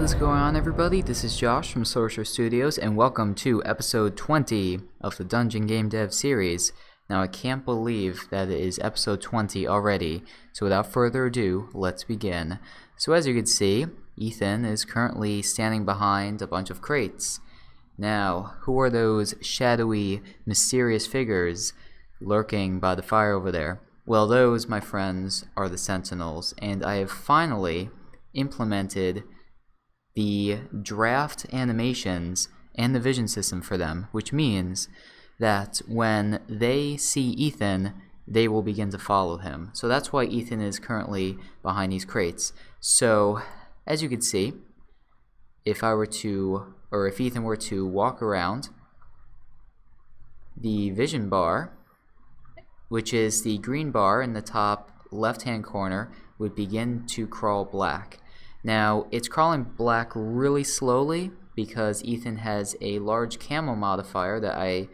What is going on, everybody? This is Josh from Sorcerer Studios, and welcome to episode 20 of the Dungeon Game Dev series. Now, I can't believe that it is episode 20 already, so without further ado, let's begin. So as you can see, Ethan is currently standing behind a bunch of crates. Now, who are those shadowy, mysterious figures lurking by the fire over there? Well, those, my friends, are the Sentinels, and I have finally implemented the draft animations and the vision system for them, which means that when they see Ethan, they will begin to follow him. So that's why Ethan is currently behind these crates. So, as you can see, if Ethan were to walk around, the vision bar, which is the green bar in the top left-hand corner, would begin to crawl black. Now, it's crawling black really slowly because Ethan has a large camo modifier that I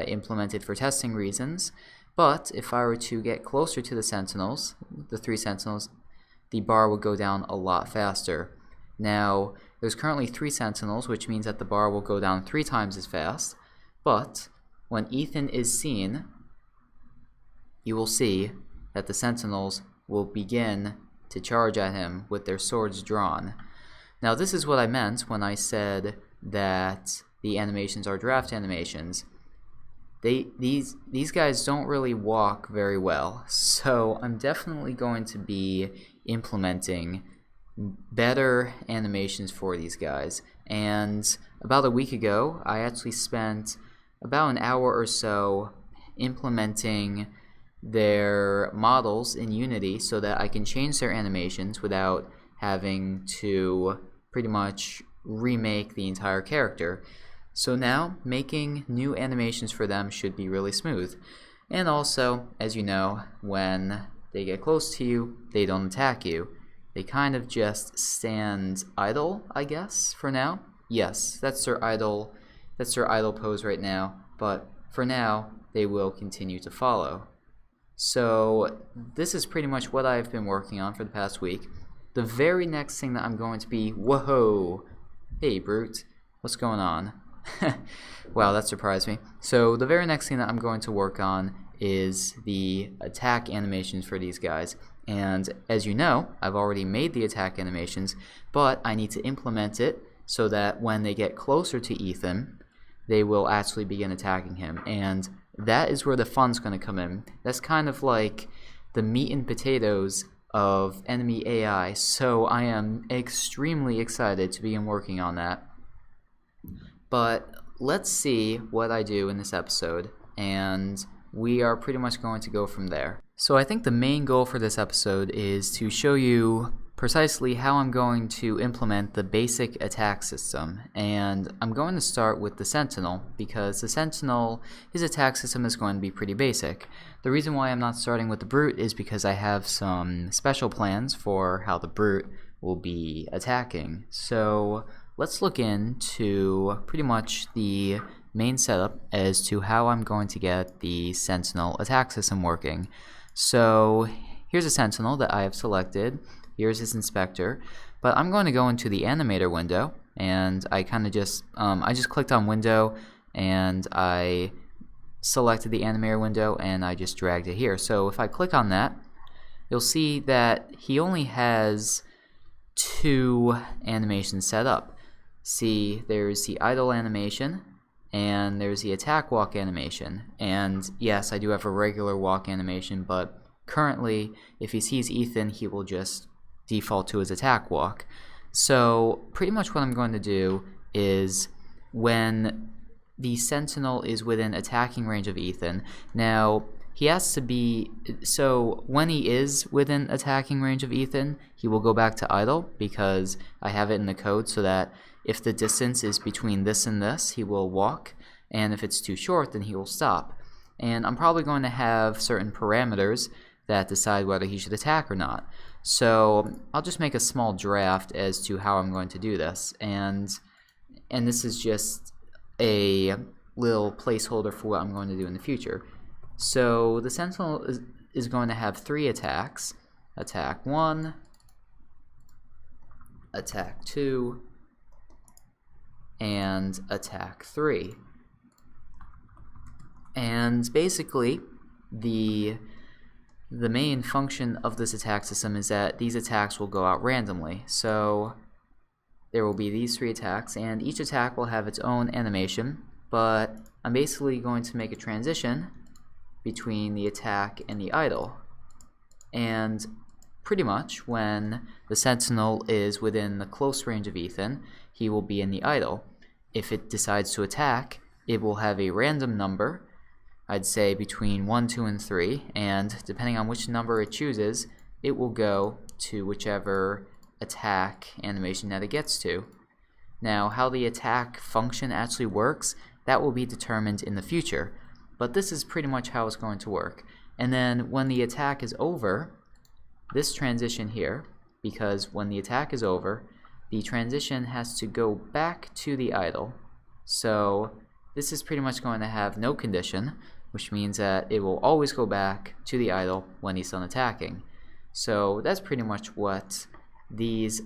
implemented for testing reasons. But if I were to get closer to the Sentinels, the three Sentinels, the bar would go down a lot faster. Now, there's currently 3 Sentinels, which means that the bar will go down 3 times as fast. But when Ethan is seen, you will see that the Sentinels will begin to charge at him with their swords drawn. Now, this is what I meant when I said that the animations are draft animations. These guys don't really walk very well, so I'm definitely going to be implementing better animations for these guys. And about a week ago, I actually spent about an hour or so implementing their models in Unity so that I can change their animations without having to pretty much remake the entire character. So now, making new animations for them should be really smooth. And also, as you know, when they get close to you, they don't attack you. They kind of just stand idle, I guess, for now. Yes, that's their idle pose right now, but for now, they will continue to follow. So this is pretty much what I've been working on for the past week. The very next thing that I'm going to be, whoa, hey Brute, what's going on? Wow, that surprised me. So the very next thing that I'm going to work on is the attack animations for these guys. And as you know, I've already made the attack animations, but I need to implement it so that when they get closer to Ethan, they will actually begin attacking him. And that is where the fun's going to come in. That's kind of like the meat and potatoes of enemy AI, so I am extremely excited to begin working on that. But let's see what I do in this episode, and we are pretty much going to go from there. So I think the main goal for this episode is to show you precisely how I'm going to implement the basic attack system. And I'm going to start with the Sentinel, because the Sentinel, his attack system is going to be pretty basic. The reason why I'm not starting with the Brute is because I have some special plans for how the Brute will be attacking. So let's look into pretty much the main setup as to how I'm going to get the Sentinel attack system working. So here's a Sentinel that I have selected. Here's his inspector, but I'm going to go into the animator window, and I kind of just I just clicked on window, and I selected the animator window, and I just dragged it here. So if I click on that, you'll see that he only has 2 animations set up. See, there's the idle animation, and there's the attack walk animation. And yes, I do have a regular walk animation, but currently, if he sees Ethan, he will just default to his attack walk. So pretty much what I'm going to do is when the Sentinel is within attacking range of Ethan, now he has to be, so when he is within attacking range of Ethan, he will go back to idle because I have it in the code so that if the distance is between this and this, he will walk, and if it's too short, then he will stop. And I'm probably going to have certain parameters that decide whether he should attack or not. So I'll just make a small draft as to how I'm going to do this, and this is just a little placeholder for what I'm going to do in the future. So the Sentinel is going to have 3 attacks. Attack 1, Attack 2, and attack 3. And basically, the main function of this attack system is that these attacks will go out randomly. So there will be these 3 attacks, and each attack will have its own animation, but I'm basically going to make a transition between the attack and the idle. And pretty much when the Sentinel is within the close range of Ethan, he will be in the idle. If it decides to attack, it will have a random number, I'd say between 1, 2, and 3, and depending on which number it chooses, it will go to whichever attack animation that it gets to. Now, how the attack function actually works, that will be determined in the future, but this is pretty much how it's going to work. And then when the attack is over, this transition here, because when the attack is over, the transition has to go back to the idle. So this is pretty much going to have no condition, which means that it will always go back to the idle when he's done attacking. So that's pretty much what these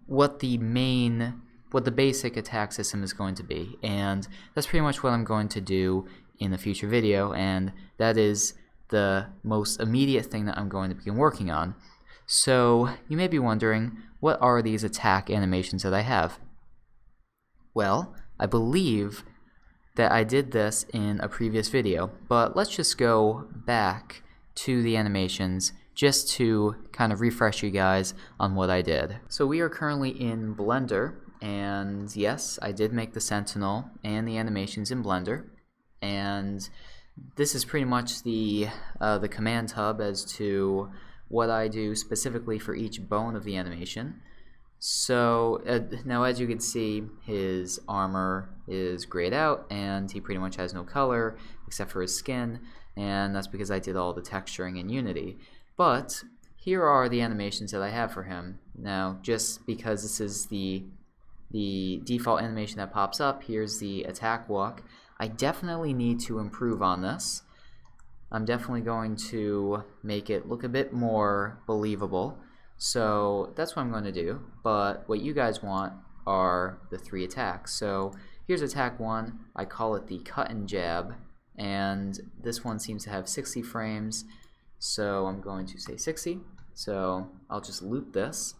what the basic attack system is going to be, and that's pretty much what I'm going to do in a future video, and that is the most immediate thing that I'm going to begin working on. So you may be wondering, what are these attack animations that I have? Well, I believe that I did this in a previous video, but let's just go back to the animations just to kind of refresh you guys on what I did. So we are currently in Blender, and yes, I did make the Sentinel and the animations in Blender, and this is pretty much the command hub as to what I do specifically for each bone of the animation. So now, as you can see, his armor is grayed out and he pretty much has no color except for his skin, and that's because I did all the texturing in Unity. But here are the animations that I have for him. Now, just because this is the default animation that pops up, here's the attack walk. I definitely need to improve on this. I'm definitely going to make it look a bit more believable. So that's what I'm going to do, but what you guys want are the 3 attacks. So here's attack 1, I call it the cut and jab, and this one seems to have 60 frames, so I'm going to say 60. So I'll just loop this,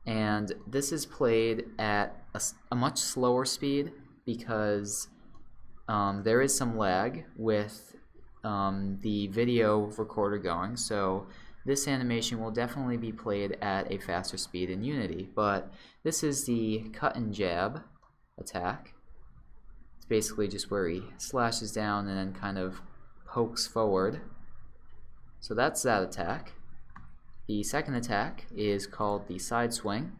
and this is played at a much slower speed because there is some lag with the video recorder going, so this animation will definitely be played at a faster speed in Unity. But this is the cut and jab attack. It's basically just where he slashes down and then kind of pokes forward. So that's that attack. The second attack is called the side swing,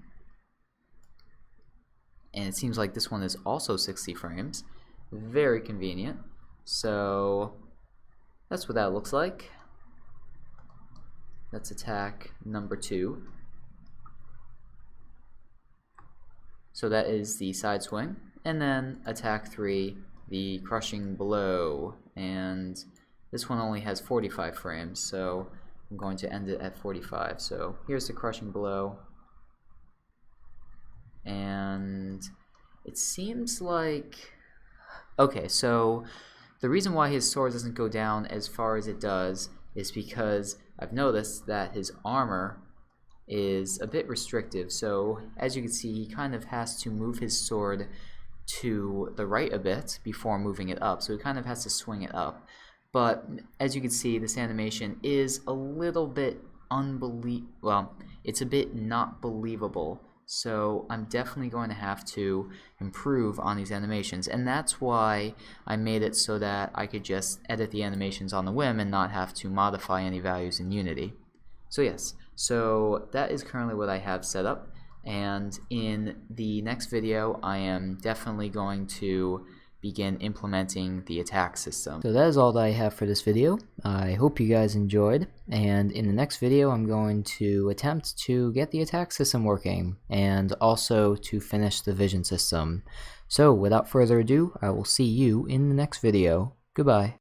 and it seems like this one is also 60 frames. Very convenient. So that's what that looks like. That's attack number 2. So that is the side swing. And then attack 3, the crushing blow. And this one only has 45 frames, so I'm going to end it at 45. So here's the crushing blow. And it seems like... Okay, so the reason why his sword doesn't go down as far as it does is because I've noticed that his armor is a bit restrictive. So as you can see, he kind of has to move his sword to the right a bit before moving it up. So he kind of has to swing it up. But as you can see, this animation is a little bit well, it's a bit not believable. So I'm definitely going to have to improve on these animations, and that's why I made it so that I could just edit the animations on the whim and not have to modify any values in Unity. So yes, so that is currently what I have set up, and in the next video I am definitely going to begin implementing the attack system. So that is all that I have for this video. I hope you guys enjoyed, and in the next video I'm going to attempt to get the attack system working and also to finish the vision system. So without further ado, I will see you in the next video. Goodbye.